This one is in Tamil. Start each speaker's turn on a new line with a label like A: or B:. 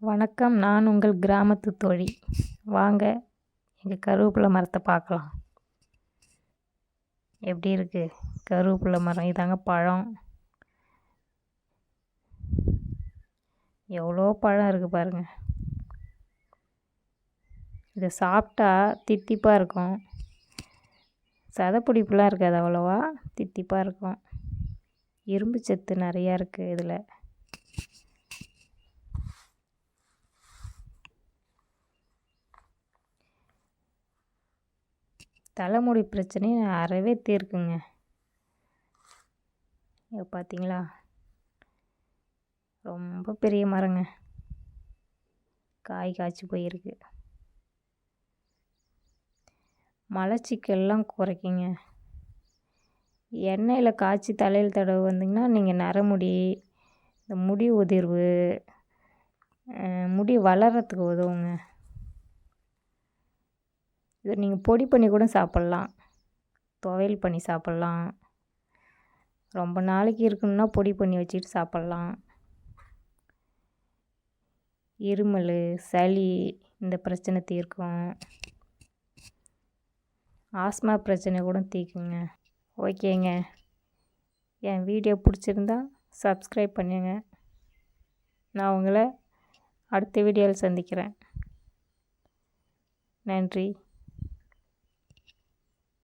A: வணக்கம், நான் உங்கள் கிராமத்து தோழி. வாங்க எங்கள் கருவேப்பிலை மரத்தை பார்க்கலாம். எப்படி இருக்குது கருவேப்பிலை மரம்? இதாங்க பழம். எவ்வளோ பழம் இருக்குது பாருங்கள். இதை சாப்பிட்டா தித்திப்பாக இருக்கும். சதைப்பிடிப்புலாம் இருக்காது, அவ்வளோவா தித்திப்பாக இருக்கும். இரும்பு சத்து நிறையா இருக்குது இதில். தலைமுடி பிரச்சனையை அறவே தீர்க்குங்க. பார்த்தீங்களா, ரொம்ப பெரிய மரங்க. காய் காய்ச்சி போயிருக்கு. மலச்சிக்கல்லாம் குறைக்குங்க. எண்ணெயில் காய்ச்சி தலையில் தடவை வந்திங்கன்னா நீங்கள் நரமுடி, இந்த முடி உதிர்வு, முடி வளர்கிறதுக்கு உதவுங்க. இதை நீங்கள் பொடி பண்ணி கூட சாப்பிட்லாம், துவையல் பண்ணி சாப்பிட்லாம். ரொம்ப நாளைக்கு இருக்கணும்னா பொடி பண்ணி வச்சுட்டு சாப்பிட்லாம். இருமல், சளி இந்த பிரச்சனை தீர்க்கும். ஆஸ்மா பிரச்சனை கூட தீர்க்குங்க. ஓகேங்க, என் வீடியோ பிடிச்சிருந்தா சப்ஸ்கிரைப் பண்ணுங்க. நான் உங்களை அடுத்த வீடியோவில் சந்திக்கிறேன். நன்றி.